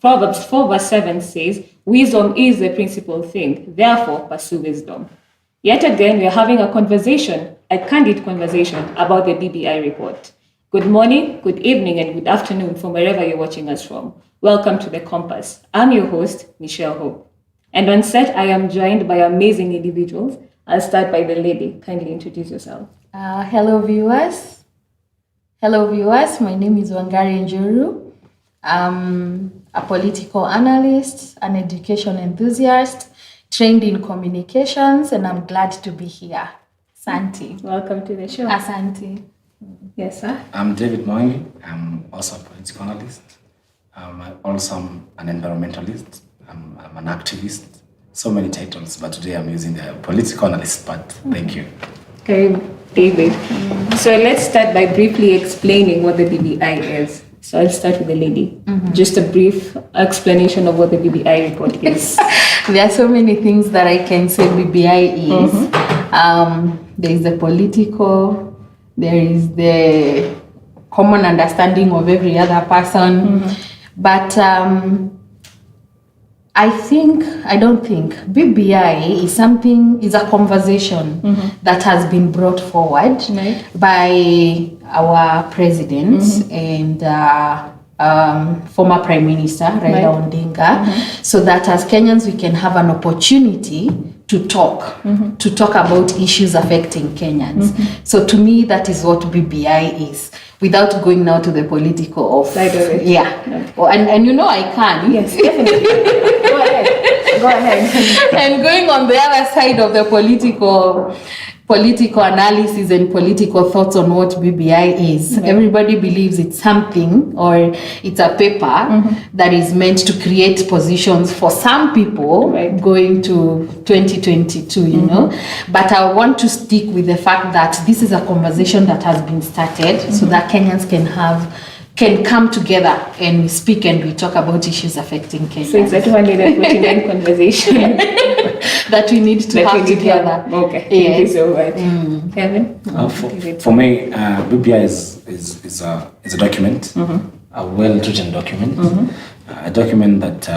Proverbs 4 verse 7 says, wisdom is the principal thing, therefore pursue wisdom. Yet again, we are having a candid conversation about the BBI report. Good morning, good evening, and good afternoon from wherever you're watching us from. Welcome to The Compass. I'm your host, Michelle Hope. And on set, I am joined by amazing individuals. I'll start by the lady. Kindly introduce yourself. Hello, viewers. My name is Wangari Njuru. I'm a political analyst, an education enthusiast, trained in communications, and I'm glad to be here. Santi. Welcome to the show. Asante. Yes, sir. I'm David Mwangi. I'm also a political analyst. I'm also an environmentalist. I'm an activist. So many titles, but today I'm using the political analyst part. Thank you. Okay, David. So let's start by briefly explaining what the BBI is. So I'll start with the lady. Just a brief explanation of what the BBI report is. There are so many things that I can say BBI is. There is the political, there is the common understanding of every other person. But I don't think BBI is a conversation that has been brought forward by our president and former Prime Minister Raila Odinga, so that as Kenyans we can have an opportunity to talk about issues affecting Kenyans. So to me, that is what BBI is, without going now to the political side of it. Yeah. And you know I can. Yes, definitely. Go ahead. And going on the other side of the political analysis and political thoughts on what BBI is. Everybody believes it's something or it's a paper that is meant to create positions for some people going to 2022, you know. But I want to stick with the fact that this is a conversation that has been started so that Kenyans can come together and we speak and we talk about issues affecting Kenya. So it's a 249 conversation that we need to have together. Okay, thank you so much. Kevin? For me, BBI is a document, a well-written document, a document that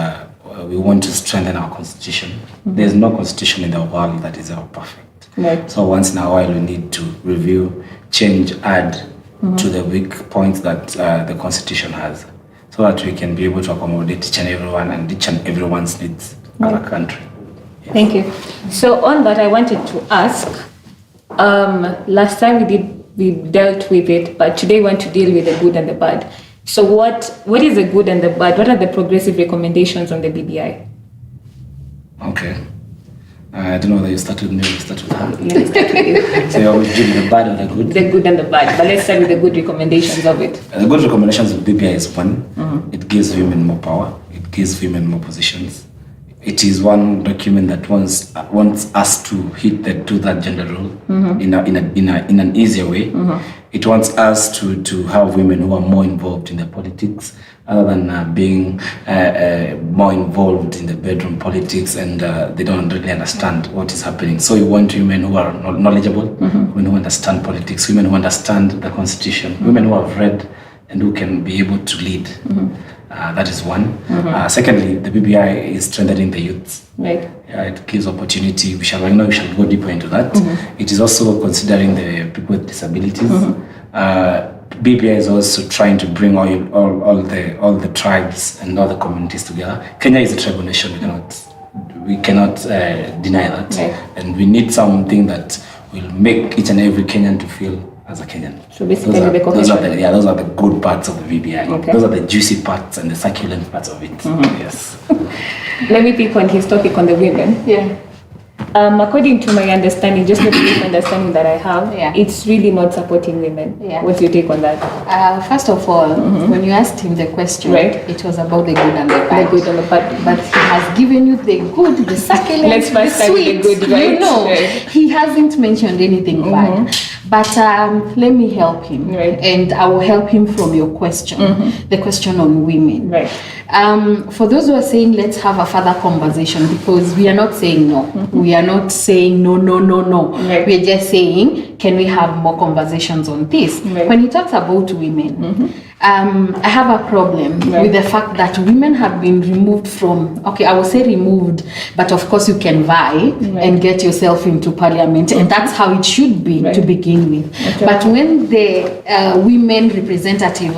we want to strengthen our constitution. There's no constitution in the world that is ever perfect. Right. So once in a while we need to review, change, add to the weak points that the constitution has, so that we can be able to accommodate each and everyone and each and everyone's needs as a country. Yes. Thank you. So on that, I wanted to ask, last time we dealt with it, but today we want to deal with the good and the bad. So what is the good and the bad? What are the progressive recommendations on the BBI? Okay. I don't know whether you start with me or you start with her. Let's start with you. So you always do the bad or the good? The good and the bad. But let's start with the good recommendations of it. The good recommendations of BBI is one, it gives women more power, it gives women more positions. It is one document that wants us to hit that gender role in an easier way. It wants us to have women who are more involved in the politics, other than being more involved in the bedroom politics and they don't really understand what is happening. So you want women who are knowledgeable, women who understand politics, women who understand the constitution, women who have read and who can be able to lead. That is one. Secondly, the BBI is strengthening the youth. Right. It gives opportunity. We shall go deeper into that. It is also considering the people with disabilities. BBI is also trying to bring all the tribes and all the communities together. Kenya is a tribal nation. We cannot deny that, and we need something that will make each and every Kenyan to feel as a Kenyan. So basically, those are the good parts of the BBI. Okay. Those are the juicy parts and the succulent parts of it. Yes. Let me pick on his topic on the women. Yeah. According to my understanding, just the brief understanding that I have, it's really not supporting women. Yeah. What's your take on that? First of all, when you asked him the question, it was about the good and the bad. The good and the bad. But he has given you the good, the succulent, Let's first the sweet. start with the good, right? You know, he hasn't mentioned anything bad. But let me help him, and I will help him from your question, the question on women. Right. For those who are saying let's have a further conversation, because we are not saying no. We are not saying no. Right. We are just saying, can we have more conversations on this? Right. When he talks about women, I have a problem with the fact that women have been removed from, okay, I will say removed, but of course you can vie and get yourself into parliament, and that's how it should be to begin with. Okay. But when the women representative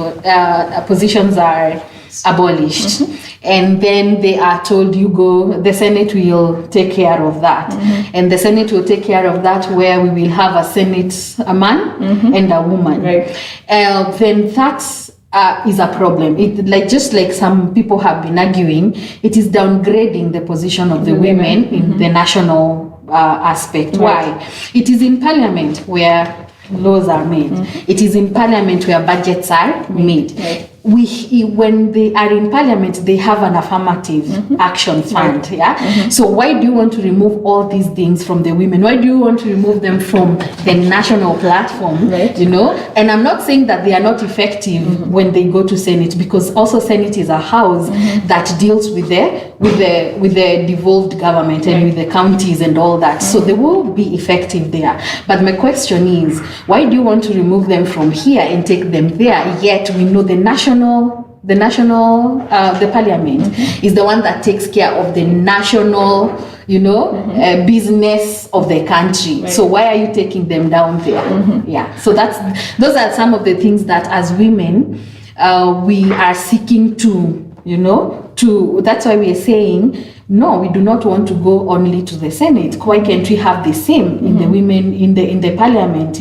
positions are abolished, and then they are told, you go, the Senate will take care of that, and the Senate will take care of that, where we will have a Senate, a man and a woman, then that's is a problem. It just like some people have been arguing, it is downgrading the position of the women in the national aspect. Why? It is in parliament where laws are made. It is in parliament where budgets are made. When they are in parliament, they have an affirmative action fund. So why do you want to remove all these things from the women? Why do you want to remove them from the national platform? You know, and I'm not saying that they are not effective when they go to Senate, because also Senate is a house that deals with the devolved government and with the counties and all that. So they will be effective there. But my question is, why do you want to remove them from here and take them there? Yet we know the parliament is the one that takes care of the national, business of the country. So why are you taking them down there? So those are some of the things that as women we are seeking to, that's why we are saying, no, we do not want to go only to the Senate. Why can't we have the same in the women in the parliament,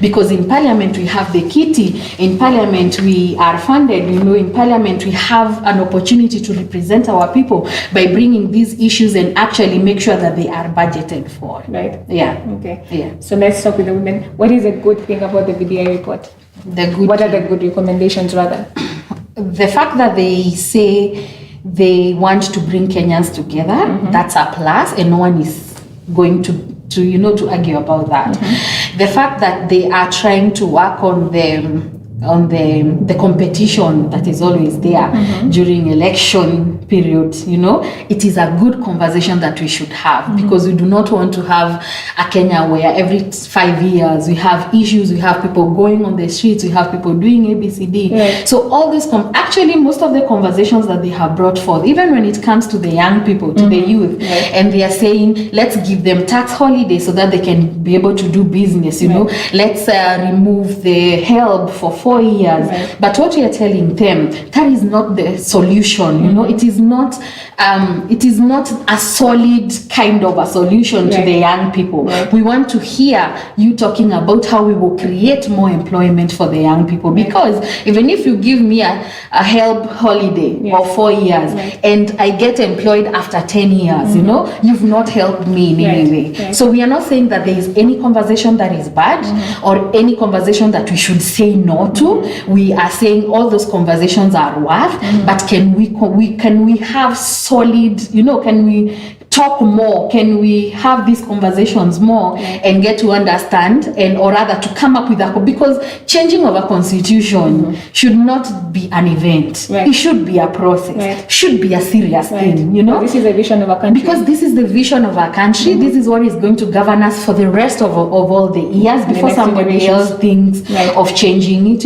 Because in parliament we have the kitty, in parliament we are funded, in parliament we have an opportunity to represent our people by bringing these issues and actually make sure that they are budgeted for. Right? Yeah. Okay. Yeah. So let's talk with the women. What is a good thing about the BBI report? What are the good recommendations rather? The fact that they say they want to bring Kenyans together, that's a plus, and no one is going to argue about that. The fact that they are trying to work on the competition that is always there during election period, it is a good conversation that we should have, because we do not want to have a Kenya where every 5 years we have issues, we have people going on the streets, we have people doing ABCD. So all this, actually most of the conversations that they have brought forth, even when it comes to the young people, to the youth, and they are saying, let's give them tax holiday so that they can be able to do business, let's remove the help for 4 years. But what we are telling them, that is not the solution. It is not a solid kind of a solution to the young people. We want to hear you talking about how we will create more employment for the young people, because even if you give me a help holiday of 4 years and I get employed after 10 years, you've not helped me in any way. So we are not saying that there is any conversation that is bad or any conversation that we should say no to. We are saying all those conversations are worth, but can we have solid, can we talk more? Can we have these conversations more and get to understand, or rather to come up with because changing of a constitution should not be an event. It should be a process. Should be a serious thing. This is a vision of a country. Because this is the vision of our country. This is what is going to govern us for the rest of all the years before somebody else thinks of changing it.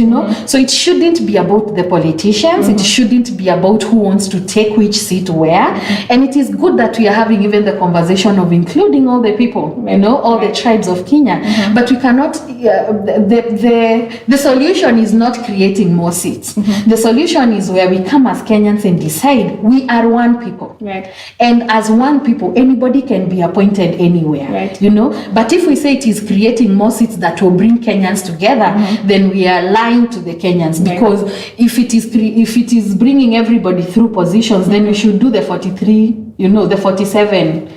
So it shouldn't be about the politicians. It shouldn't be about who wants to take which seat where. And it is good that we are having even the conversation of including all the people, all the tribes of Kenya. But we cannot, the solution is not creating more seats. The solution is where we come as Kenyans and decide we are one people. And as one people, anybody can be appointed anywhere, But if we say it is creating more seats that will bring Kenyans together, then we are lying to the Kenyans, because if it is bringing everybody through positions, then we should do the 43, the 47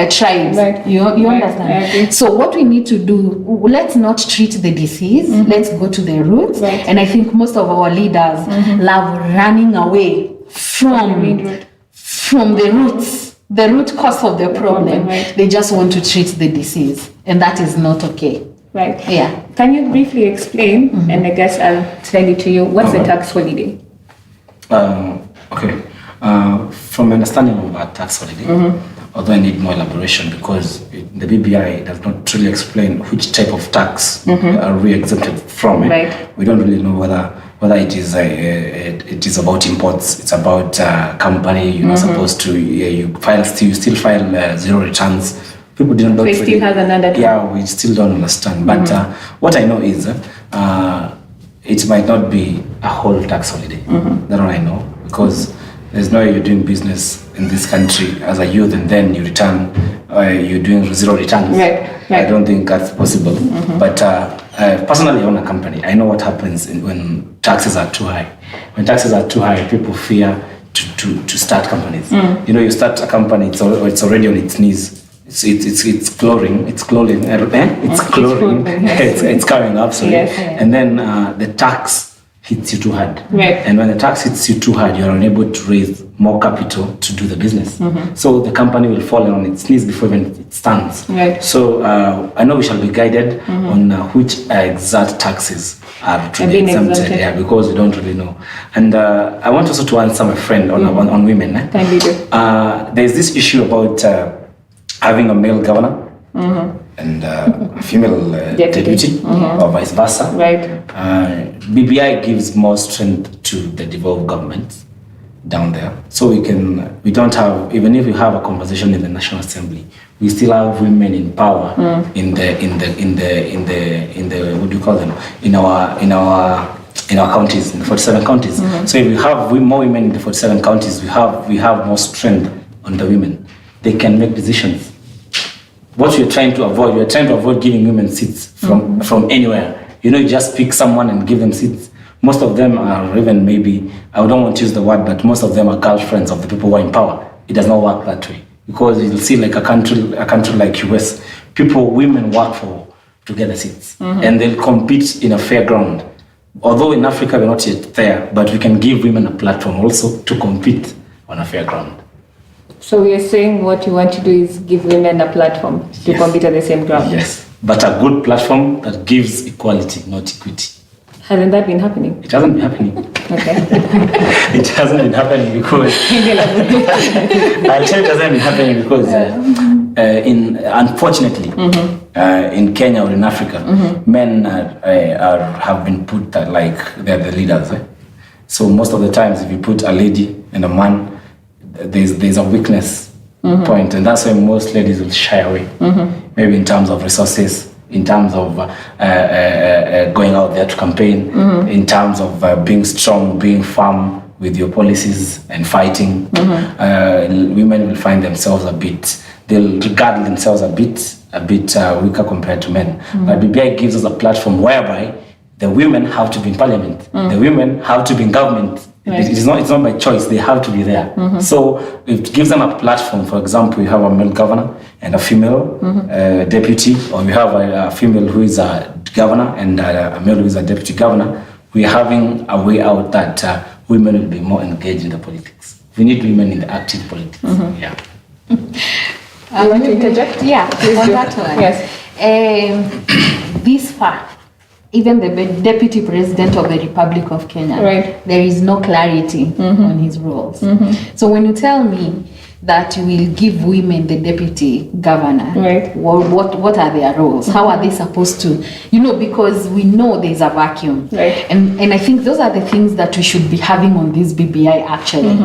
tribes. You understand? So what we need to do, let's not treat the disease, let's go to the roots. And I think most of our leaders love running away from the roots, the root cause of the problem. They just want to treat the disease, and that is not okay. Yeah. Can you briefly explain, and I guess I'll send it to you, what's the tax holiday? Okay. From understanding of our tax holiday, although I need more elaboration, because the BBI does not truly explain which type of tax are we exempted from. We don't really know whether whether it is about imports, it's about company, you're not supposed to, you still file zero returns. People don't So it still has an undertone. Yeah, we still don't understand. But what I know is it might not be a whole tax holiday. That's what I know, because there's no way you're doing business in this country as a youth and then you return, you're doing zero returns. Right. I don't think that's possible. But personally, I own a company. I know what happens when taxes are too high. When taxes are too high, people fear to start companies. You start a company, it's already on its knees. It's cloring. It's coming up. Sorry. Yes. And then the tax hits you too hard. Right. And when the tax hits you too hard, you are unable to raise more capital to do the business. So the company will fall on its knees before even it stands. Right. So I know we shall be guided on which exact taxes are to be exempted. Yeah, because we don't really know. And I want also to answer my friend on women. Kindly do. There's this issue about having a male governor and a female deputy, or vice versa. Right. BBI gives more strength to the devolved governments down there. So we don't have, even if we have a conversation in the National Assembly, we still have women in power in the what do you call them? In our counties, in the 47 counties. So if we have more women in the 47 counties, we have more strength on the women. They can make decisions. What you're trying to avoid giving women seats from anywhere. You just pick someone and give them seats. Most of them are even, maybe, I don't want to use the word, but most of them are girlfriends of the people who are in power. It does not work that way, because you'll see like a country like US, women work to get the seats, and they'll compete in a fair ground. Although in Africa we're not yet there, but we can give women a platform also to compete on a fair ground. So we are saying what you want to do is give women a platform to compete at the same ground. Yes, but a good platform that gives equality, not equity. Hasn't that been happening? It hasn't been happening. Okay. It hasn't been happening because I'll tell you it hasn't been happening because unfortunately in Kenya or in Africa, men have been put like they're the leaders. So most of the times, if you put a lady and a man, there's a weakness point, and that's why most ladies will shy away. Maybe in terms of resources, in terms of going out there to campaign, in terms of being strong, being firm with your policies and fighting. Women will find themselves they'll regard themselves a bit weaker compared to men. But BBI gives us a platform whereby the women have to be in parliament, the women have to be in government. Right. It's not by choice, they have to be there. So it gives them a platform. For example, you have a male governor and a female deputy, or you have a female who is a governor and a male who is a deputy governor. We're having a way out that women will be more engaged in the politics. We need women in the active politics. Yeah. I want to interject? Yeah, please on do. that one. Yes. This far, even the deputy president of the Republic of Kenya, there is no clarity on his roles. So when you tell me that you will give women the deputy governor, what are their roles? How are they supposed to, because we know there's a vacuum. And I think those are the things that we should be having on this BBI actually,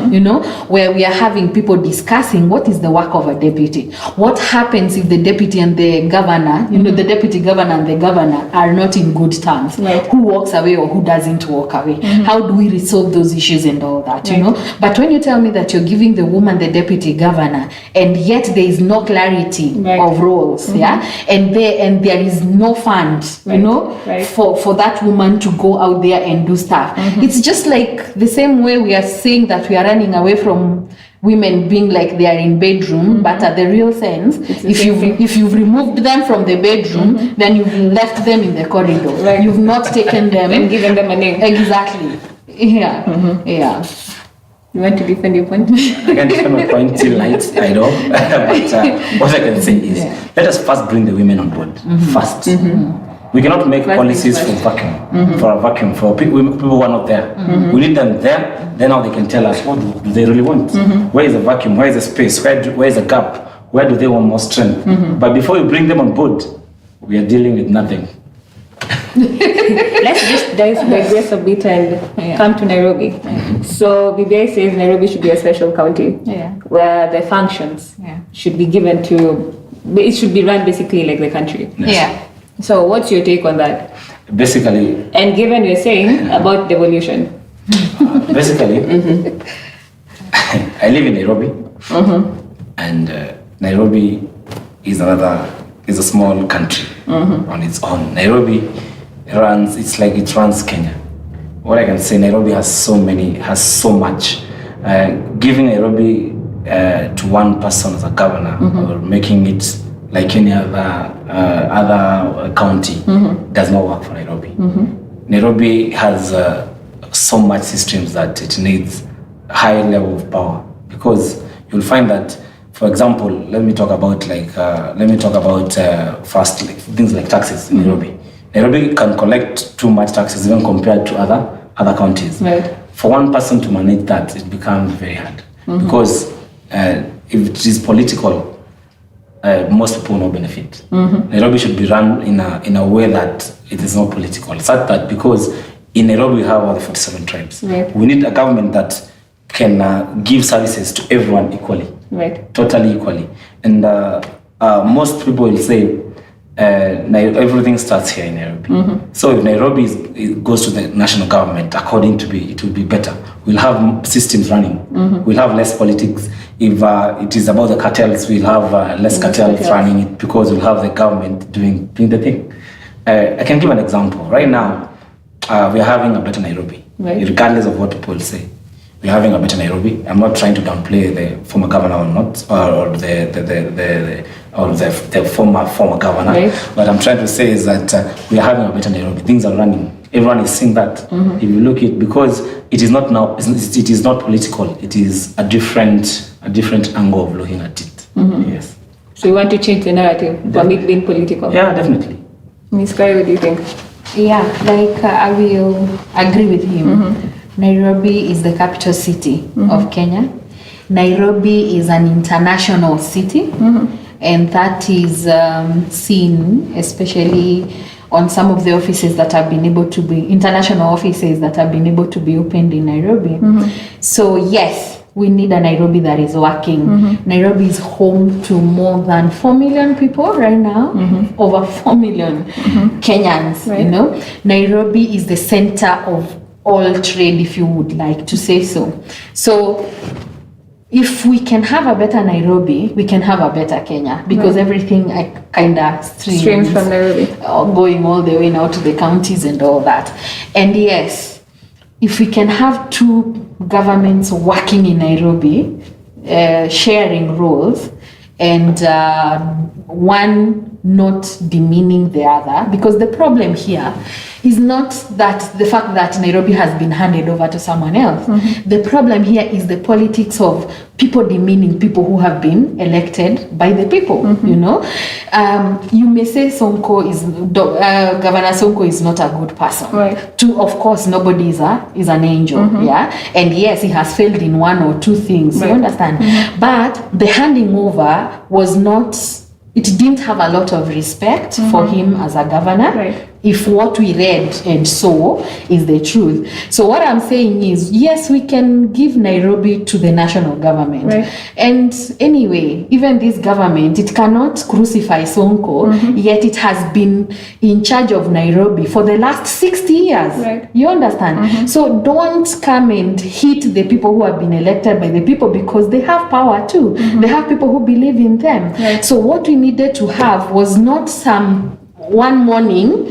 where we are having people discussing what is the work of a deputy. What happens if the deputy and the governor, the deputy governor and the governor are not in good terms? Who walks away or who doesn't walk away? How do we resolve those issues and all that, But when you tell me that you're giving the woman the deputy governor and yet there is no clarity of roles, and there is no fund, for that woman to go out there and do stuff. It's just like the same way we are saying that we are running away from women being like they are in bedroom, but at the real sense, if you've removed them from the bedroom, then you've left them in the corridor. You've not taken them and given them a name. Exactly. Yeah. You want to defend your point? I can defend my point till night, I know. But what I can say is, let us first bring the women on board. First. We cannot make policies for a vacuum, for people who are not there. We need them there, then now they can tell us what do they really want. Where is the vacuum? Where is the space? Where is the gap? Where do they want more strength? But before we bring them on board, we are dealing with nothing. Let's just digress a bit and come to Nairobi. So BBI says Nairobi should be a special county where the functions should be given to, it should be run basically like the country. So what's your take on that? Basically, and given you're saying about devolution. Basically, I live in Nairobi, and Nairobi is a small country on its own. Nairobi it runs Kenya. What I can say, Nairobi has so much. Giving Nairobi to one person as a governor or making it like any other county does not work for Nairobi. Nairobi has so much systems that it needs a high level of power, because you'll find that, for example, let me talk about first things like taxes in Nairobi. Nairobi can collect too much taxes even compared to other counties. Right. For one person to manage that, it becomes very hard, because if it is political, most people will not benefit. Nairobi should be run in a way that it is not political. Such that, because in Nairobi we have all the 47 tribes. Right. We need a government that can give services to everyone equally. Right. Totally equally. And most people will say everything starts here in Nairobi. So if Nairobi it goes to the national government, according to it will be better. We'll have systems running. We'll have less politics. If it is about the cartels, we'll have less cartels running it, because we'll have the government doing the thing. I can give an example. Right now, we are having a better Nairobi, regardless of what people say. We're having a better Nairobi. I'm not trying to downplay the former governor or not, or the former governor. Right. What I'm trying to say is that we are having a better Nairobi. Things are running. Everyone is seeing that. If you look at, because it is not now, it is not political. It is a different angle of looking at it. Yes. So you want to change the narrative from it being political? Yeah, definitely. Ms. Kari, what do you think? Yeah, I will agree with him. Nairobi is the capital city of Kenya. Nairobi is an international city, and that is seen especially on some of the offices that have been able to be, international offices that have been able to be opened in Nairobi. So yes, we need a Nairobi that is working. Nairobi is home to more than 4 million people right now, over 4 million Kenyans, you know. Nairobi is the center of all trade, if you would like to say so. So if we can have a better Nairobi, we can have a better Kenya, because everything kind of streams from Nairobi, going all the way now to the counties and all that. And yes, if we can have two governments working in Nairobi, sharing roles, and one not demeaning the other, because the problem here is not that the fact that Nairobi has been handed over to someone else. The problem here is the politics of people demeaning people who have been elected by the people. You know, you may say Governor Sonko is not a good person. Right. Of course, nobody is an angel. Yeah, and yes, he has failed in one or two things. You understand? But the handing over was not. It didn't have a lot of respect for him as a governor. Right. If what we read and saw is the truth. So what I'm saying is, yes, we can give Nairobi to the national government. Right. And anyway, even this government, it cannot crucify Sonko, yet it has been in charge of Nairobi for the last 60 years. Right. You understand? So don't come and hit the people who have been elected by the people, because they have power too. They have people who believe in them. Right. So what we needed to have was not one morning,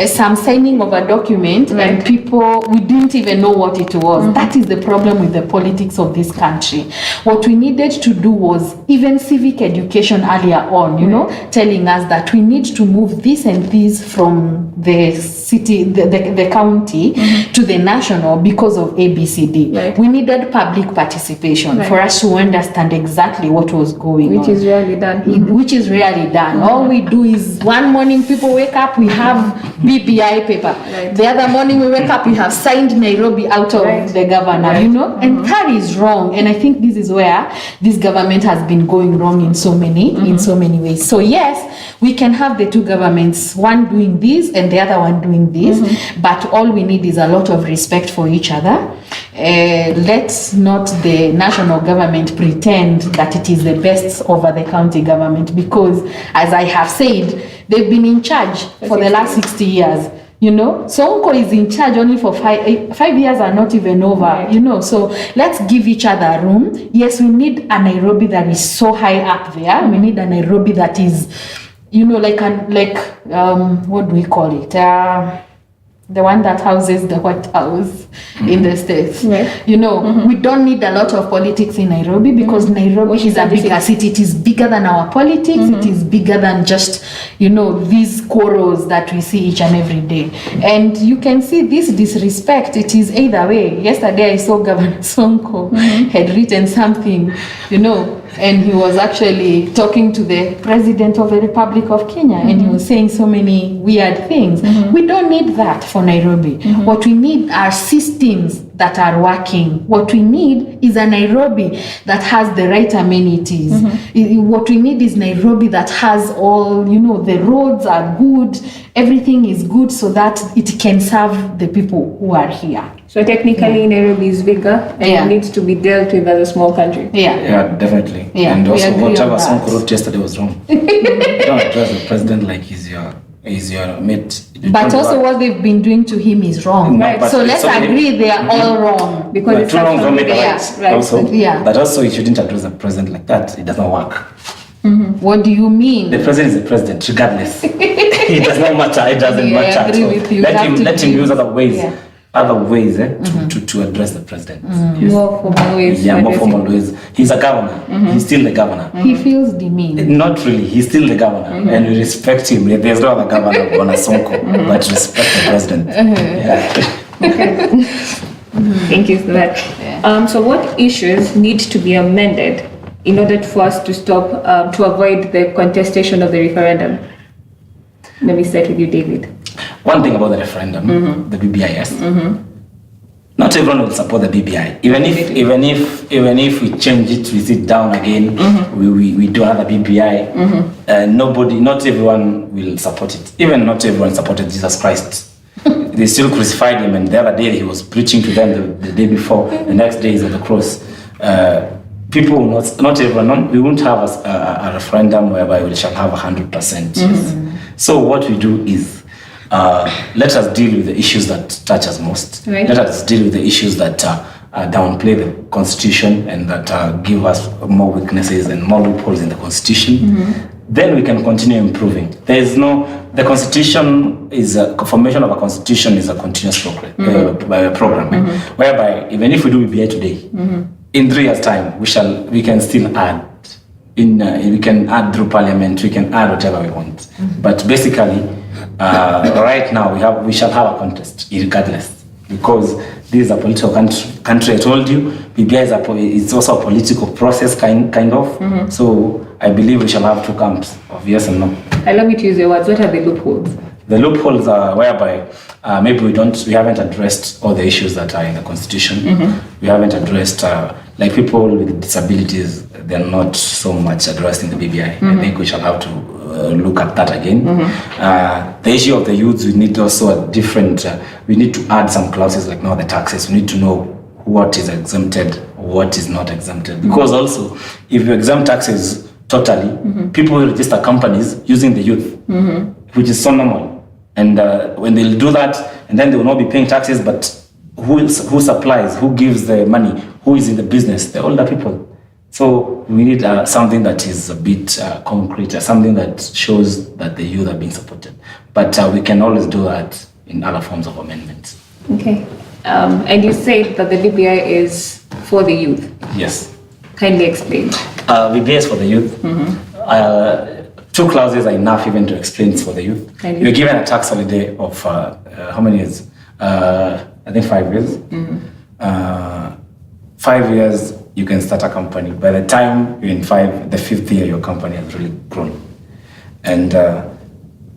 some signing of a document, and people, we didn't even know what it was. That is the problem with the politics of this country. What we needed to do was even civic education earlier on, you know, telling us that we need to move this and this from the city, the county, to the national because of ABCD. Right. We needed public participation for us to understand exactly what was going on. Which is rarely done. Which is rarely done. All we do is one morning people people wake up, we have BBI paper. Right. The other morning we wake up, we have signed Nairobi out of Right. the governor, Right. you know? And that is wrong. And I think this is where this government has been going wrong in so many ways. So yes, we can have the two governments, one doing this and the other one doing this, but all we need is a lot of respect for each other. Let's not the national government pretend that it is the best over the county government, because as I have said, they've been in charge for the last 60 years. You know, Sonko is in charge only for 5 years are not even over, Right. you know. So let's give each other room. Yes, we need a Nairobi that is so high up there. We need a Nairobi that is, you know, what do we call it? The one that houses the White House in the States. Right. You know, we don't need a lot of politics in Nairobi, because Nairobi is a bigger city. It is bigger than our politics. It is bigger than just, you know, these quarrels that we see each and every day. And you can see this disrespect. It is either way. Yesterday I saw Governor Sonko had written something, you know, and he was actually talking to the president of the Republic of Kenya, and he was saying so many weird things. We don't need that for Nairobi. What we need are systems that are working. What we need is a Nairobi that has the right amenities. What we need is Nairobi that has all, you know, the roads are good, everything is good, so that it can serve the people who are here. So technically, Nairobi is bigger and it needs to be dealt with as a small country. Yeah, definitely. Yeah, And we also, agree on whatever that. Sonko wrote yesterday was wrong. Don't address the president like he's your mate. You But don't also work. what they've been doing to him is wrong. No, but So it's let's okay. agree they are all wrong. Because But it's two wrongs don't make a actually- right. Also, Yeah. but also you shouldn't address the president like that. It does not work. What do you mean? The president is the president, regardless. It does not matter. It doesn't Yeah, I matter. agree at all. with you. Let You have him to let him give- use other ways. yeah. To address the president. Yes. More formal ways. Yeah, to more address it. formal ways. He's a governor. He's still the governor. He feels demeaned. Not really. He's still the governor, and we respect him. There's no other governor, Governor Sonko, but respect the president. Yeah. Thank you for that. So what issues need to be amended in order for us to stop, to avoid the contestation of the referendum? Let me start with you, David. One thing about the referendum, the BBI, not everyone will support the BBI. Even if we change it, we sit down again, we do another BBI. Not everyone will support it. Even not everyone supported Jesus Christ. They still crucified him, and the other day he was preaching to them the day before. The next day he's on the cross. People will not everyone. We won't have a referendum whereby we shall have 100%. Yes. So what we do is let us deal with the issues that touch us most. Right. Let us deal with the issues that downplay the constitution and that give us more weaknesses and more loopholes in the constitution. Then we can continue improving. The constitution is formation of a constitution is a continuous program, whereby even if we do BBI today, in 3 years' time we can still add. We can add through parliament. We can add whatever we want. But basically, right now we shall have a contest, regardless, because this is a political country. I told you, BBI is also a political process, kind of. So I believe we shall have two camps of yes and no. Allow me to use your words. What are the loopholes? The loopholes are whereby maybe we haven't addressed all the issues that are in the constitution. We haven't addressed like people with disabilities. They're not so much addressed in the BBI. I think we shall have to look at that again. The issue of the youths, we need also a different. We need to add some clauses like now the taxes. We need to know what is exempted, what is not exempted. Because also, if you exempt taxes totally, people will register companies using the youth, which is so normal. And when they'll do that, and then they will not be paying taxes, but who supplies, who gives the money, who is in the business? The older people. So we need something that is a bit concrete, something that shows that the youth are being supported. But we can always do that in other forms of amendments. Okay. And you said that the BBI is for the youth. Yes. Kindly explain. BBI is for the youth. Two clauses are enough even to explain it's for the youth. You're given a tax holiday of how many years? I think 5 years. 5 years, you can start a company. By the time you're in the fifth year, your company has really grown. And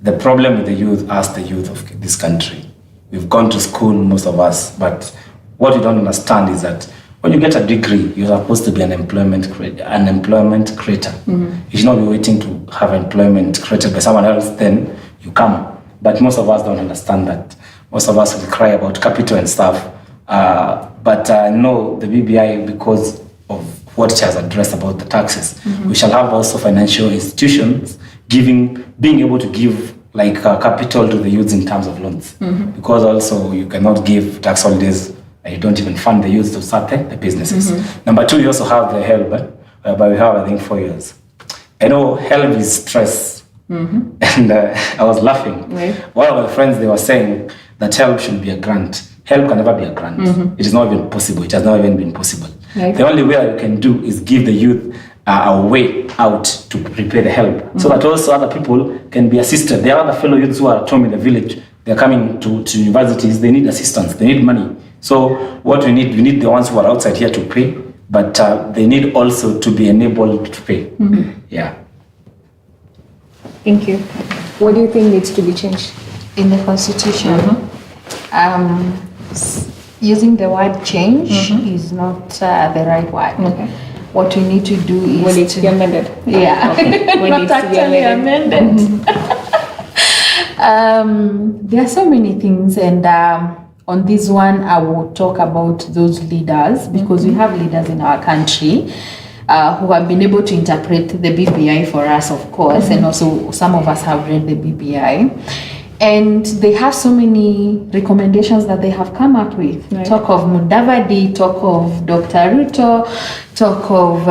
the problem with the youth, as the youth of this country, we've gone to school, most of us, but what you don't understand is that when you get a degree, you're supposed to be an employment creator. You should not be waiting to have employment created by someone else, then you come. But most of us don't understand that. Most of us will cry about capital and stuff. But I know the BBI, because of what it has addressed about the taxes, we shall have also financial institutions being able to give capital to the youths in terms of loans. Because also you cannot give tax holidays and you don't even fund the youth to start the businesses. Number two, you also have the HELB, but we have, I think, 4 years. I know HELB is stress. And I was laughing. Right. One of my friends, they were saying that HELB should be a grant. HELB can never be a grant. It is not even possible. It has not even been possible. Right. The only way that you can do is give the youth a way out to prepare the HELB, so that also other people can be assisted. There are other fellow youths who are at home in the village. They're coming to universities. They need assistance. They need money. So what we need the ones who are outside here to pay, but they need also to be enabled to pay. Yeah. Thank you. What do you think needs to be changed? In the constitution, using the word change is not the right word. Okay. What we need to do is When it's amended. Yeah, Okay. When not it's actually amended. There are so many things, and on this one, I will talk about those leaders, because we have leaders in our country who have been able to interpret the BBI for us, of course, and also some of us have read the BBI. And they have so many recommendations that they have come up with. Right. Talk of Mudavadi, talk of Dr. Ruto, talk of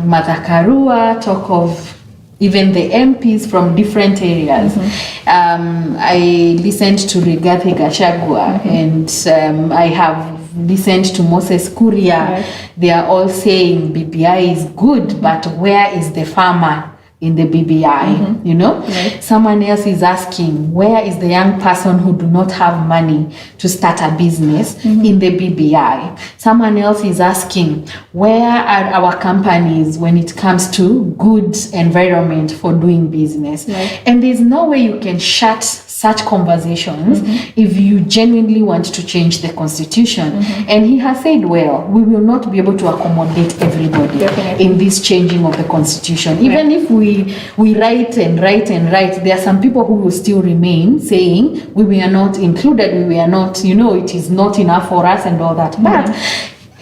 Martha Karua, talk of even the MPs from different areas. I listened to Rigathi Gachagua, and I have listened to Moses Kuria. Right. They are all saying BBI is good, but where is the farmer in the BBI? You know, Right. Someone else is asking, where is the young person who do not have money to start a business in the BBI? Someone else is asking, where are our companies when it comes to good environment for doing business? Right. And there's no way you can shut such conversations if you genuinely want to change the constitution. And he has said, well, we will not be able to accommodate everybody Definitely. in this changing of the constitution. Even if we write and write and write, there are some people who will still remain saying we were not included, we were not, it is not enough for us and all that. But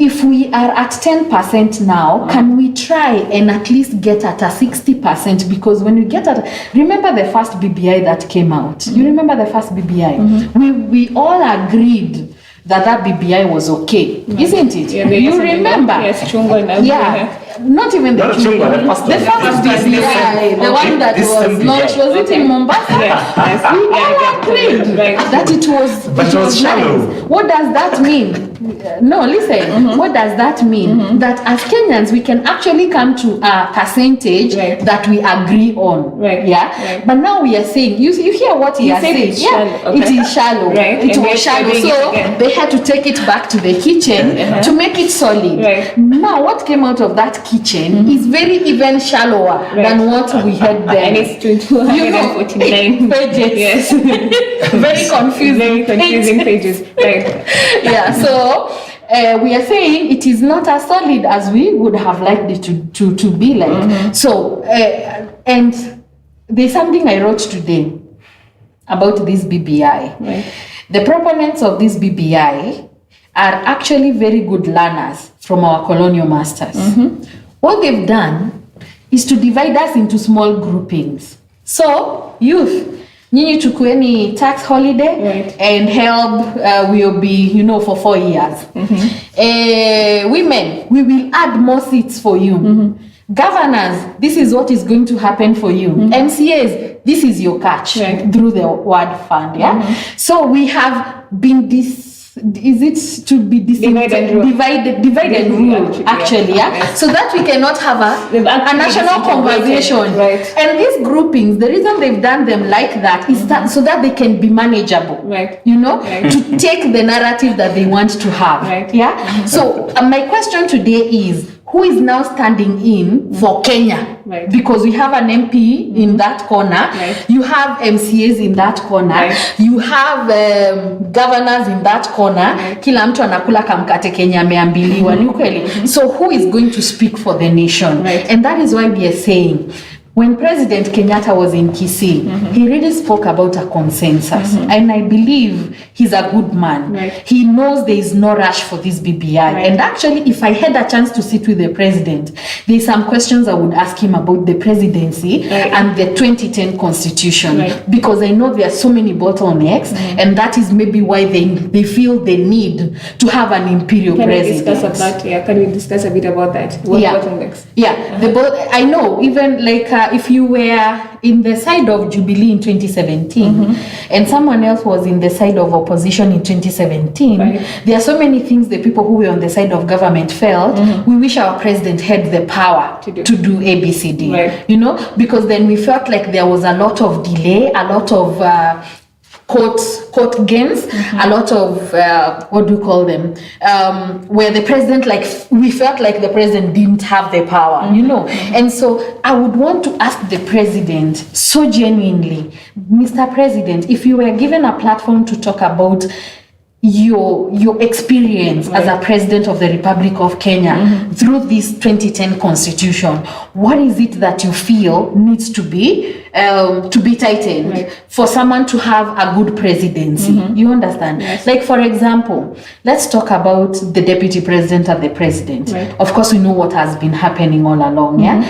if we are at 10% now, can we try and at least get at a 60%? Because when we get remember the first BBI that came out? You remember the first BBI? We all agreed that BBI was okay, isn't it? Yeah, you remember? Yes, Chungwa and Yeah. Not even the Not Chungwa. Chungwa, the first The first BBI, the one that This was BBI. launched, was it in Mombasa? Yes. We all agreed Right. that it was, But it was shallow. nice. What does that mean? No, listen. What does that mean? That as Kenyans, we can actually come to a percentage Right. that we agree on. Right. Yeah. Right. But now we are saying, you hear what he has said said? it's Yeah, shallow, okay. it is shallow. Right. It And was they're shallow. doing it So again. they had to take it back to the kitchen to make it solid. Right. Now, what came out of that kitchen is very even shallower than what we had then. And it's 249 pages. Yes. Very confusing. Very confusing pages. Right. Yeah, so we are saying it is not as solid as we would have liked it to be like. So, and there's something I wrote today about this BBI. Right. The proponents of this BBI are actually very good learners from our colonial masters. What they've done is to divide us into small groupings. So, youth, nyinyi chukueni tax holiday, Right. and HELB will be, for 4 years. Women, we will add more seats for you. Governors, this is what is going to happen for you. MCAs, this is your catch Right. through the word fund. Yeah. So we have been is it to be Divide and rule. divide and rule actually, yeah, Yes. so that we cannot have They've a actually national conversation. Right. And these groupings, the reason they've done them like that is that so that they can be manageable, Right. to take the narrative that they want to have. Right. Yeah. So my question today is, who is now standing in for Kenya. Right. Because we have an MP in that corner. Right. You have MCAs in that corner. Right. You have governors in that corner. Right. Kila mtu anakula kamkate Kenya ameambiliwa. Ni ukweli. So who is going to speak for the nation? Right. And that is why we are saying, when President Kenyatta was in Kisii, he really spoke about a consensus. And I believe he's a good man. Right. He knows there is no rush for this BBI. Right. And actually, if I had a chance to sit with the president, there's some questions I would ask him about the presidency Right. and the 2010 constitution. Right. Because I know there are so many bottlenecks, and that is maybe why they feel the need to have an imperial Can we president. discuss about Can we discuss a bit about that? What Yeah. bottlenecks? Yeah, I know, even like if you were in the side of Jubilee in 2017 and someone else was in the side of opposition in 2017, Right. there are so many things the people who were on the side of government felt, we wish our president had the power To do. to do ABCD, Right. you know, because then we felt like there was a lot of delay, a lot of court games, a lot of what do you call them, where the president, like, we felt like the president didn't have the power, you know. And so I would want to ask the president so genuinely, Mr. President, if you were given a platform to talk about your experience as a president of the Republic of Kenya through this 2010 constitution, what is it that you feel needs to be tightened Right. for someone to have a good presidency? You understand? Yes. Like, for example, let's talk about the deputy president and the president. Right. Of course, we know what has been happening all along. Yeah.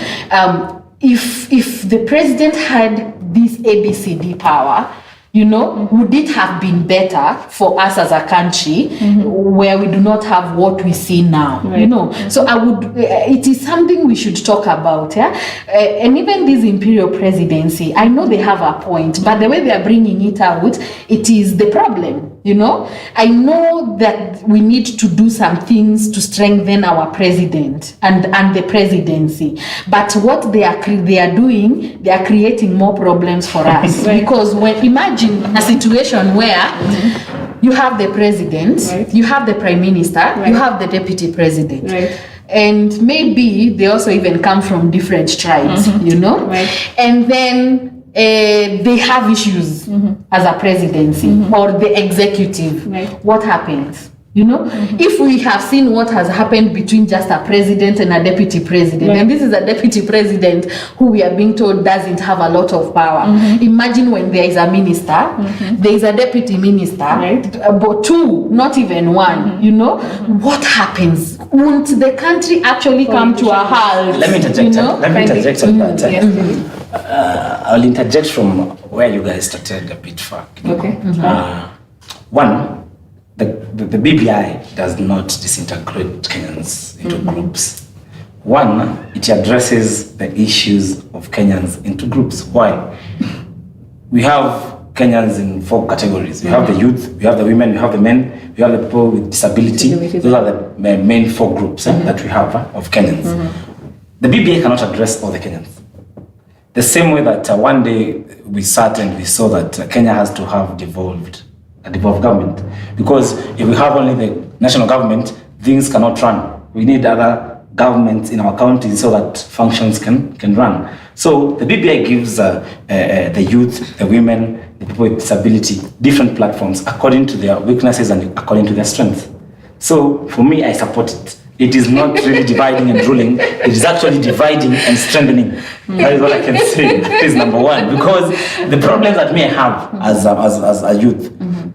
If the president had this ABCD power, you know, would it have been better for us as a country where we do not have what we see now? Right. You know, so I would, it is something we should talk about. Yeah, and even this imperial presidency, I know they have a point, but the way they are bringing it out, it is the problem. You know, I know that we need to do some things to strengthen our president and the presidency, but what they are doing, they are creating more problems for us. Right. Because when imagine a situation where you have the president, Right. you have the prime minister, Right. you have the deputy president. Right. And maybe they also even come from different tribes, you know? Right. And then they have issues as a presidency or the executive. Right. What happens? You know, if we have seen what has happened between just a president and a deputy president, Right. and this is a deputy president who we are being told doesn't have a lot of power. Imagine when there is a minister, there is a deputy minister, Right. but two, not even one, you know, what happens? Won't the country actually come to a halt? Let me interject. You know? Let me interject on that. Yes, please. I'll interject from where you guys started a bit far. Okay. One, the BBI does not disintegrate Kenyans into groups. One, it addresses the issues of Kenyans into groups. Why? We have Kenyans in 4 categories. We have the youth, we have the women, we have the men, we have the people with disability. Disabilities. Those are the main 4 groups that we have of Kenyans. The BBI cannot address all the Kenyans. The same way that one day we sat and we saw that Kenya has to have a devolved government. Because if we have only the national government, things cannot run. We need other governments in our counties so that functions can run. So the BBI gives the youth, the women, the people with disability, different platforms according to their weaknesses and according to their strengths. So for me, I support it. It is not really dividing and ruling. It is actually dividing and strengthening. That is what I can say. That is number one. Because the problems that me I have as a youth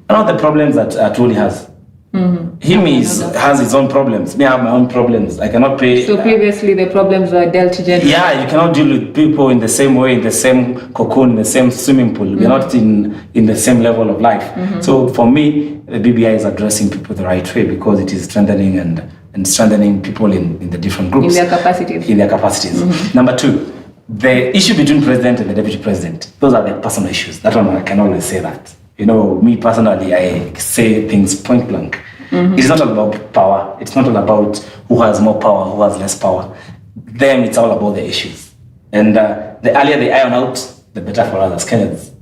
are not the problems that Truly has. Has his own problems. Me I have my own problems. I cannot pay. So previously the problems were dealt gently. Yeah, you cannot deal with people in the same way, in the same cocoon, in the same swimming pool. We're not in the same level of life. So for me, the BBI is addressing people the right way because it is strengthening and strengthening people in the different groups. In their capacities. In their capacities. Number two, the issue between president and the deputy president, those are the personal issues. That one I can always say that. You know, me personally, I say things point blank. It's not all about power. It's not all about who has more power, who has less power. Them, it's all about the issues. And the earlier they iron out, the better for us as Kenyans.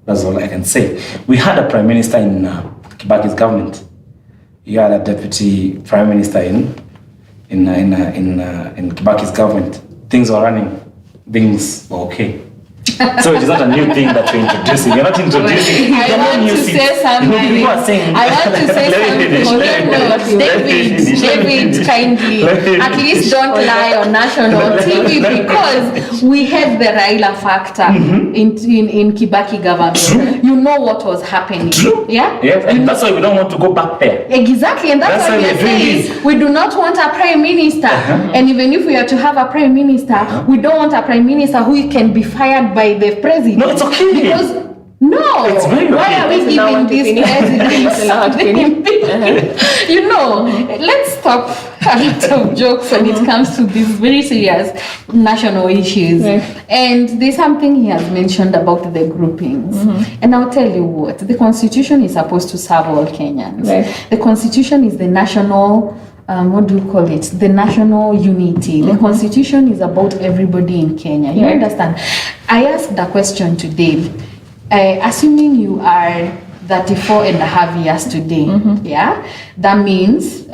That's all I can say. We had a prime minister in Kibaki's government. You had a deputy prime minister in in Kibaki's government, things were running, things were okay. So it is not a new thing that you're introducing. You're not introducing. I want to say something. People are saying. I want to say something. David, kindly, at least don't lie on national TV because we had the Raila factor in Kibaki government. You know what was happening. True. Yeah. Yes, and that's why we don't want to go back there. Exactly, and that's why we are saying we do not want a prime minister. And even if we are to have a prime minister, we don't want a prime minister who can be fired by the president. No, it's okay. Because It's very why okay. are we giving this president? You know, let's stop a bit of jokes when it comes to these very serious national issues. And there's something he has mentioned about the groupings. And I'll tell you what, the constitution is supposed to serve all Kenyans. The constitution is the national what do you call it? The national unity. The constitution is about everybody in Kenya. You understand? I asked the question today, assuming you are 34 and a half years today, yeah? That means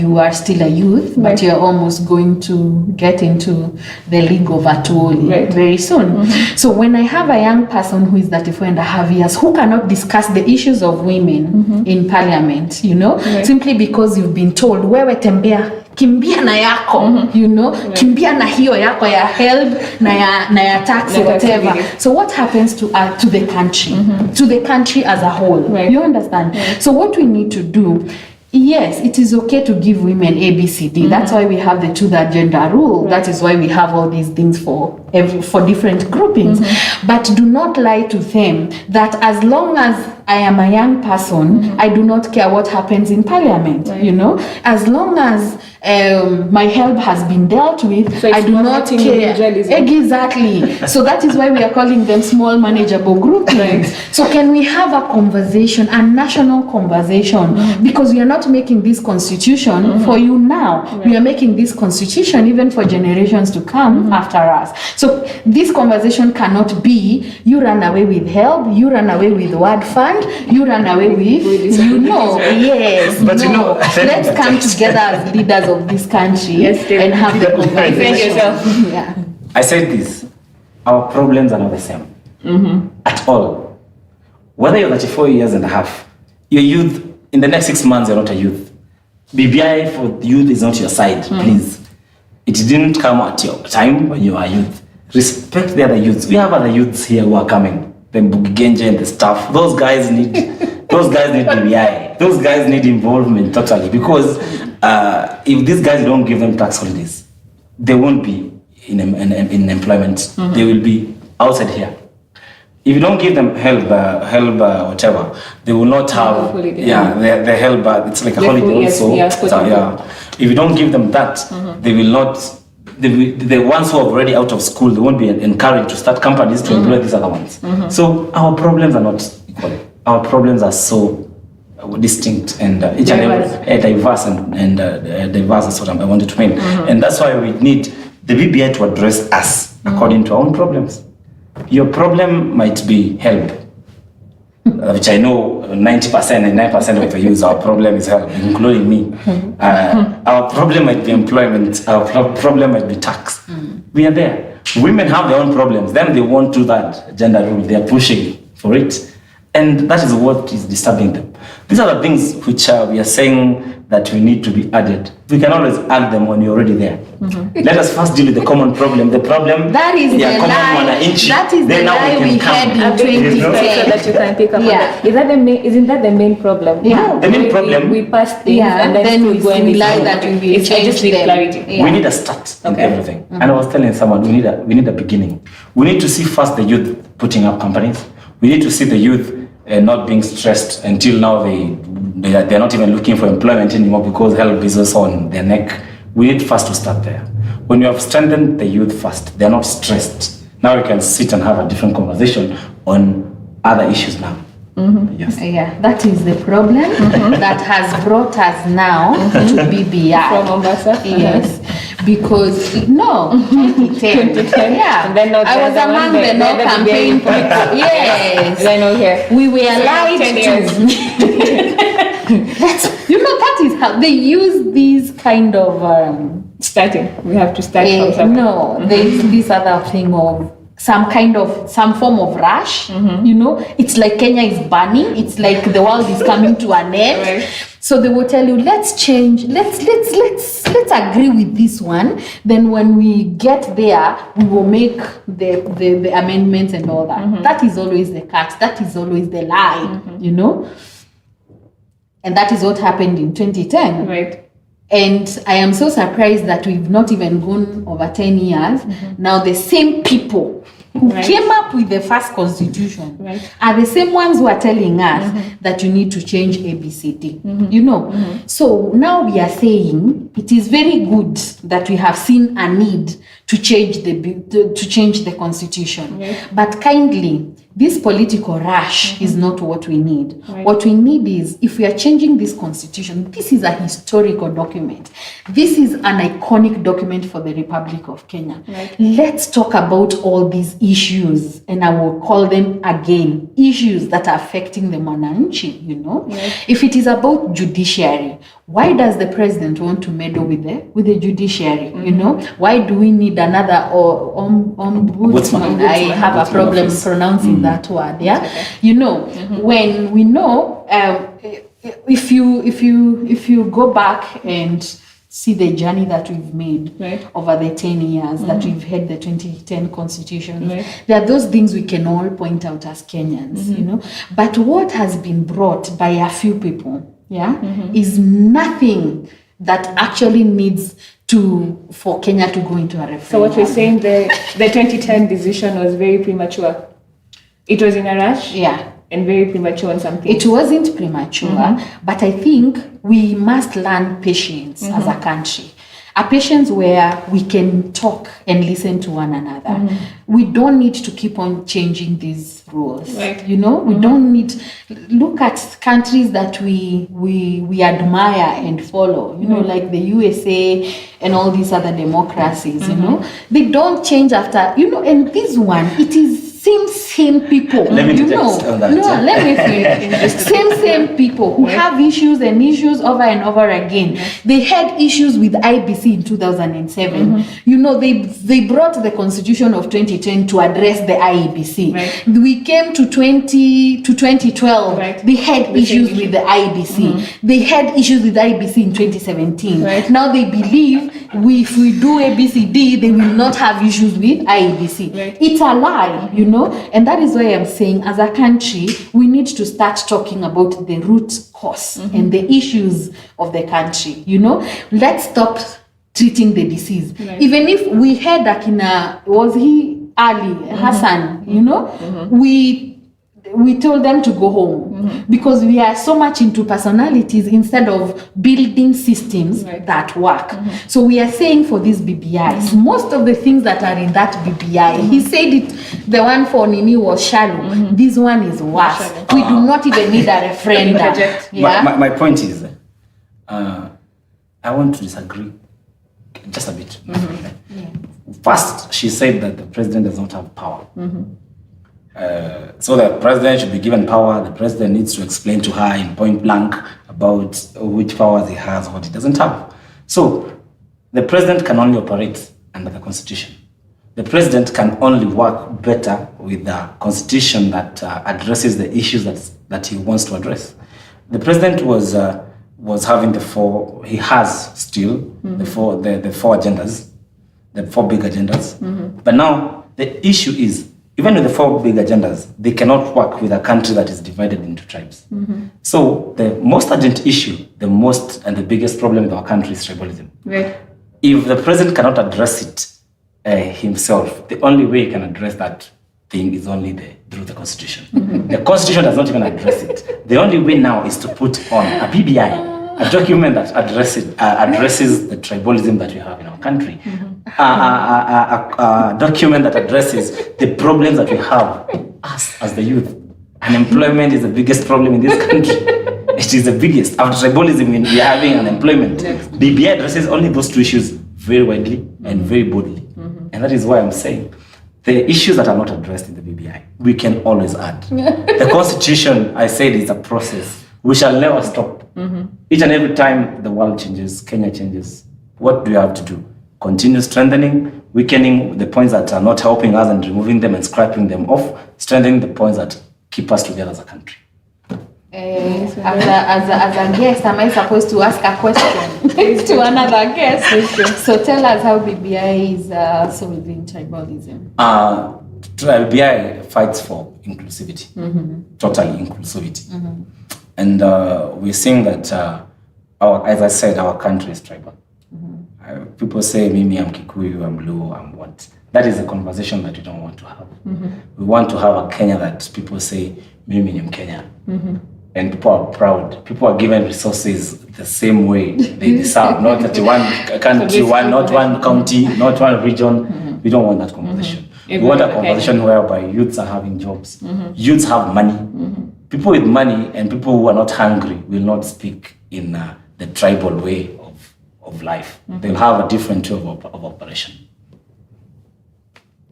you are still a youth, but you're almost going to get into the league of Atuoli very soon. So when I have a young person who is 34 and a half years, who cannot discuss the issues of women in parliament, you know, simply because you've been told, wewe tembea, kimbia na yako, you know, kimbia na hiyo yako ya help, na ya tax, whatever. So what happens to the country, to the country as a whole? You understand? So what we need to do, yes, it is okay to give women A, B, C, D. That's why we have the 2-third gender rule. That is why we have all these things for different groupings. But do not lie to them that as long as I am a young person, I do not care what happens in parliament, you know? As long as my help has been dealt with, so I do not care. Exactly. So that is why we are calling them small manageable groupings. So can we have a conversation, a national conversation? Because we are not making this constitution for you now. We are making this constitution even for generations to come after us. So this conversation cannot be, you run away with help, you run away with word fund, you run away with you know, yes, but no. you know, Let's come together as leaders of this country and have the conversation. Yeah. I said this, our problems are not the same at all. Whether you're 34 years and a half, your youth, in the next 6 months, you're not a youth. BBI for youth is not your side, please. It didn't come at your time when you are a youth. Respect the other youths. We have other youths here who are coming. The Bugigenje and the staff. Those guys need BBI. Those guys need involvement totally. Because if these guys don't give them tax holidays, they won't be in employment. They will be outside here. If you don't give them help, whatever, they will not have. The help. It's like a holiday also. If you don't give them that, they will not. The ones who are already out of school, they won't be encouraged to start companies to employ these other ones. So our problems are not equal. Our problems are so distinct and each and every diverse and diverse is what I wanted to mean. And that's why we need the BBI to address us according to our own problems. Your problem might be help, which I know 90% and 9% of the youth, our problem is help, including me. Our problem might be employment, our problem might be tax. We are there. Women have their own problems. Then they won't do that gender rule. They are pushing for it. And that is what is disturbing them. These are the things which we are saying that we need to be added. We can always add them when you're already there. Let us first deal with the common problem. The problem, that is the lie. That is the lie we had in 2010. So that you can pick up on that. Isn't that the main problem? Yeah. The main problem. We pass things and then we go and lie that we will change them. Clarity. We need a start in everything. And I was telling someone, we need a beginning. We need to see first the youth putting up companies. We need to see the youth not being stressed until now they're not even looking for employment anymore because help is also on their neck. We need first to start there. When you have strengthened the youth first, they're not stressed. Now we can sit and have a different conversation on other issues now. Yes. Yeah, that is the problem that has brought us now to BBI. From Mombasa? Yes. Because, 2010. Yeah. And then I was among the no campaign people. Yes. Then here. We were lied 10 to. that is how they use these kind of We have to start from somewhere. no, there's this other thing of some form of rush. It's like Kenya is burning. It's like the world is coming to an end. Right. So they will tell you, let's change. Let's agree with this one. Then when we get there, we will make the amendments and all that. That is always the catch. That is always the lie. And that is what happened in 2010. Right. And I am so surprised that we've not even gone over 10 years. Now the same people who came up with the first constitution are the same ones who are telling us that you need to change ABCD. So now we are saying it is very good that we have seen a need to change the constitution. But kindly, this political rush is not what we need. What we need is, if we are changing this constitution, this is a historical document. This is an iconic document for the Republic of Kenya. Let's talk about all these issues, and I will call them again issues that are affecting the Mwananchi. If it is about judiciary, why does the president want to meddle with the judiciary? Why do we need another ombudsman? I have a problem pronouncing that word. When we know, if you go back and see the journey that we've made over the 10 years that we've had the 2010 constitution, there are those things we can all point out as Kenyans. But what has been brought by a few people is nothing that actually needs for Kenya to go into a referendum. So what we're saying, the 2010 decision was very premature. It was in a rush. And very premature on something. It wasn't premature, but I think we must learn patience as a country. A patience where we can talk and listen to one another. We don't need to keep on changing these rules. We don't need. Look at countries that we admire and follow. Like the USA and all these other democracies. They don't change after. And this one, it is same people. Let me on that. Let me finish. Same people who have issues over and over again. They had issues with IBC in 2007. They brought the constitution of 2010 to address the IEBC. We came to 2012. They had issues with the IBC. They had issues with IBC in 2017. Now they believe if we do ABCD, they will not have issues with IEBC. It's a lie, and that is why I'm saying, as a country, we need to start talking about the root cause and the issues of the country. Let's stop treating the disease. Even if we had was he Ali Hassan? We told them to go home because we are so much into personalities instead of building systems that work. So we are saying for these BBIs, most of the things that are in that BBI, he said it, the one for Nini was shallow. This one is worse. We do not even need a referendum. My point is, I want to disagree just a bit. First, she said that the president does not have power. So the president should be given power. The president needs to explain to her in point blank about which powers he has, what he doesn't have. So the president can only operate under the constitution. The president can only work better with the constitution that addresses the issues that he wants to address. The president was having he has still the four agendas, the four big agendas. But now the issue is, even with the four big agendas, they cannot work with a country that is divided into tribes. So the most urgent issue, the most and the biggest problem in our country is tribalism. If the president cannot address it himself, the only way he can address that thing is only through the constitution. The constitution does not even address it. The only way now is to put on a BBI, a document that addresses the tribalism that we have in our country. A document that addresses the problems that we have as the youth. Unemployment is the biggest problem in this country. It is the biggest. After tribalism, we are having unemployment. BBI addresses only those two issues very widely and very boldly. And that is why I'm saying the issues that are not addressed in the BBI, we can always add. The constitution, I said, is a process. We shall never stop Each and every time the world changes, Kenya changes, what do you have to do? Continue strengthening, weakening the points that are not helping us and removing them and scrapping them off, strengthening the points that keep us together as a country. As a guest, am I supposed to ask a question to another guest? So tell us how BBI is solving tribalism. BBI fights for inclusivity, totally inclusivity. And we're seeing that, as I said, our country is tribal. People say, Mimi, I'm Kikuyu, I'm Luo, I'm what. That is a conversation that we don't want to have. We want to have a Kenya that people say, Mimi, I'm Kenya. And people are proud. People are given resources the same way they deserve. Not that one country, not one county, not one region. We don't want that conversation. We want a conversation whereby youths are having jobs. Youths have money. People with money and people who are not hungry will not speak in the tribal way of life. They'll have a different way of operation.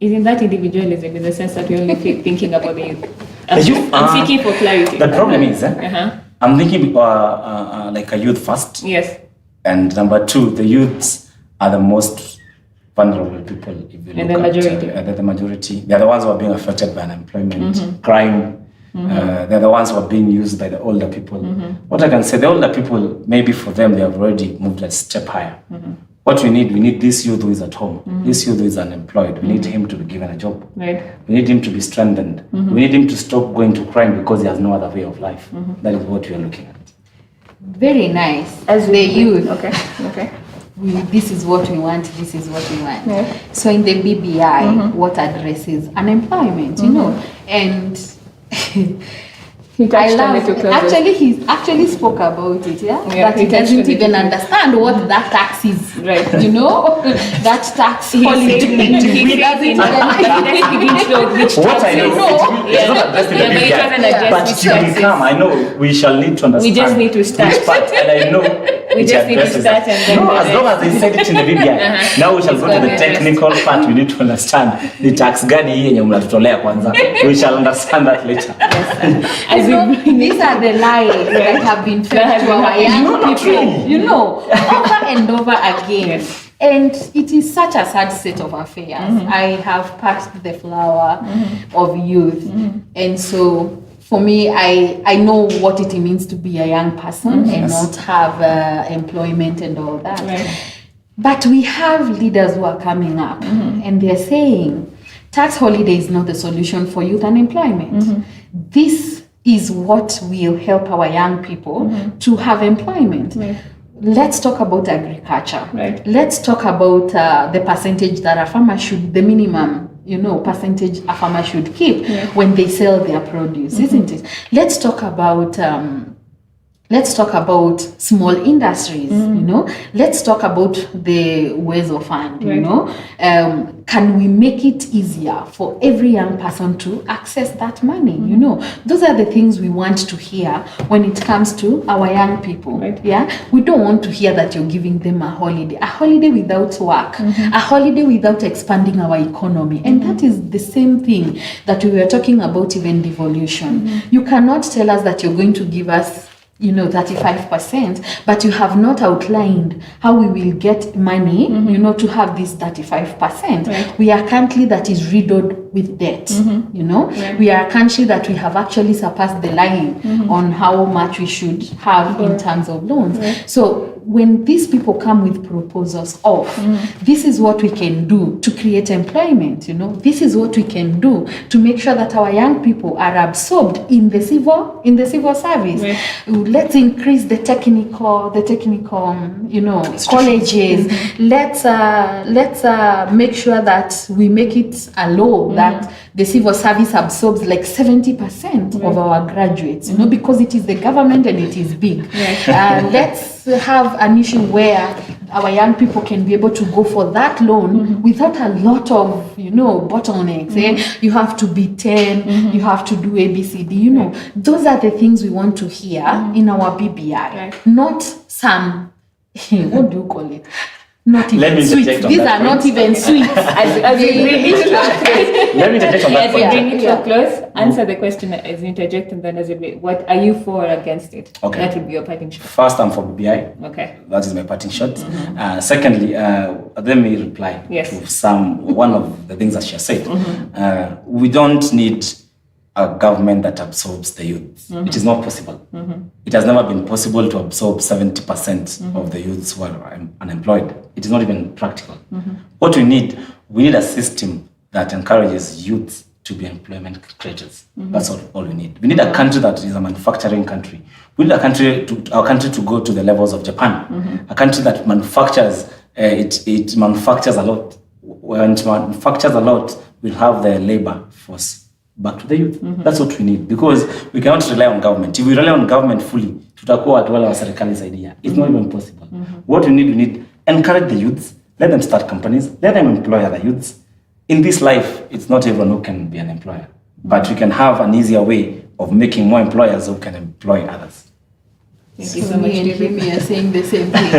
Isn't that individualism in the sense that we're only thinking about the youth? I'm seeking for clarity. The problem is, I'm thinking like a youth first. Yes. And number two, the youths are the most vulnerable people. If you And look the majority. At, the majority. They're the ones who are being affected by unemployment, crime. They're the ones who are being used by the older people. What I can say, the older people, maybe for them, they have already moved a step higher. What we need this youth who is at home, this youth who is unemployed. We need him to be given a job. Right. We need him to be strengthened. We need him to stop going to crime because he has no other way of life. That is what we are looking at. Very nice. As the youth. Okay. This is what we want, this is what we want. Yeah. So in the BBI, what addresses unemployment, you know, and I love, he actually spoke about it, that he doesn't even understand what that tax is, right? You know, that tax holiday. He doesn't know which what I know, it's not addressed in the BBI, but it will come. I know we shall need to understand. We just need to start. Which part, and I know we just need to start and then. No, as long as they said it in the BBI. Now we shall go to the technical part. We need to understand the tax gani hii yenye mnatutolea kwanza. We shall understand that later. These are the lies that have been fed to our young people, you know, over and over again. Yes. And it is such a sad state of affairs. I have passed the flower of youth. And so for me, I know what it means to be a young person and not have employment and all that. Right. But we have leaders who are coming up and they're saying tax holiday is not the solution for youth unemployment. This is what will help our young people to have employment. Right. Let's talk about agriculture. Right. Let's talk about the percentage that a farmer should, the minimum, percentage a farmer should keep when they sell their produce, isn't it? Let's talk about small industries, Let's talk about the ways of fund, Can we make it easier for every young person to access that money, Those are the things we want to hear when it comes to our young people, yeah? We don't want to hear that you're giving them a holiday without work, a holiday without expanding our economy. And that is the same thing that we were talking about even devolution. You cannot tell us that you're going to give us 35%, but you have not outlined how we will get money, to have this 35%. Right. We are a country that is riddled with debt, Right. We are a country that we have actually surpassed the line on how much we should have in terms of loans. Right. So when these people come with proposals of this is what we can do to create employment, this is what we can do to make sure that our young people are absorbed in the civil service. Right. Let's increase the technical colleges. Let's make sure that we make it a law that the civil service absorbs like 70% of our graduates, because it is the government and it is big. Right. Let's have an issue where our young people can be able to go for that loan without a lot of, bottlenecks. You have to be 10, you have to do ABCD, Those are the things we want to hear in our BBI, not some, what do you call it? Not Let me even sweet. interject on These that are not point. even sweet. As we bring it to a close, Let me interject on that as we point. bring it to a close, answer the question as you interject, and then as you what are you for or against it? Okay. That would be your parting shot. First, I'm for BBI. Okay. That is my parting shot. Secondly, let me reply Yes. to one of the things that she has said. We don't need a government that absorbs the youth. It is not possible. It has never been possible to absorb 70% of the youths who are unemployed. It is not even practical. What we need a system that encourages youth to be employment creators. That's all we need. We need a country that is a manufacturing country. We need our country to go to the levels of Japan. A country that manufactures, it manufactures a lot. When it manufactures a lot, we'll have the labor force back to the youth. That's what we need, because we cannot rely on government. If we rely on government fully, tutakuwa watu wale wa serikali saidia. It's not even possible. What we need encourage the youths, let them start companies, let them employ other youths. In this life, it's not everyone who can be an employer, but we can have an easier way of making more employers who can employ others. Thank you so much, Me and David. Jimmy are saying the same thing.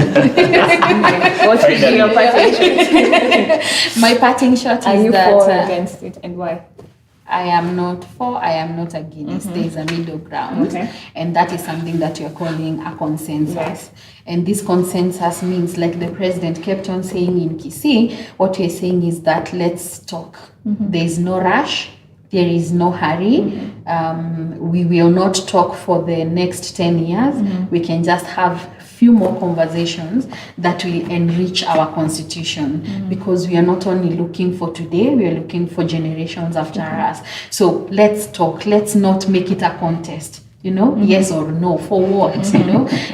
What would be your parting shot? My parting shot Are is you that for or against it, and why? I am not for, I am not against. There is a middle ground. Okay. And that is something that you're calling a consensus. Yes. And this consensus means, like the president kept on saying in Kisii, what we're saying is that let's talk. There is no rush. There is no hurry. We will not talk for the next 10 years. We can just have few more conversations that will enrich our constitution, because we are not only looking for today, we are looking for generations after us. So let's talk. Let's not make it a contest. Yes or no, for what?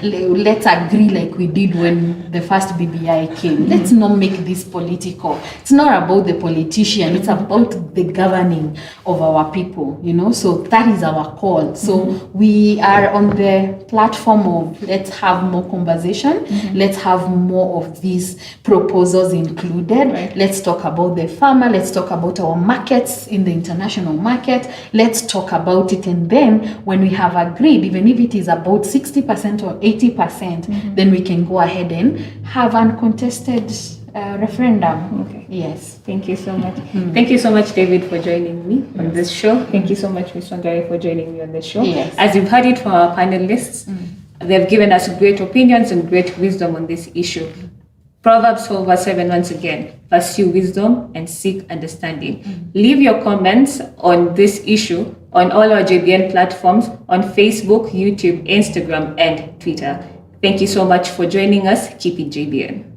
Let's agree like we did when the first BBI came. Let's not make this political. It's not about the politician, it's about the governing of our people, so that is our call. So we are on the platform of let's have more conversation, let's have more of these proposals included. Right. Let's talk about the farmer, let's talk about our markets in the international market, let's talk about it, and then when we have agreed, even if it is about 60% or 80%, then we can go ahead and have uncontested referendum. Okay. Yes. Thank you so much. Thank you so much, David, for joining me on this show. Thank you so much, Ms. Wangari, for joining me on this show. Yes. As you've heard it from our panelists, they've given us great opinions and great wisdom on this issue. Proverbs 4:7 once again, pursue wisdom and seek understanding. Leave your comments on this issue on all our JBN platforms on Facebook, YouTube, Instagram, and Twitter. Thank you so much for joining us. Keep it JBN.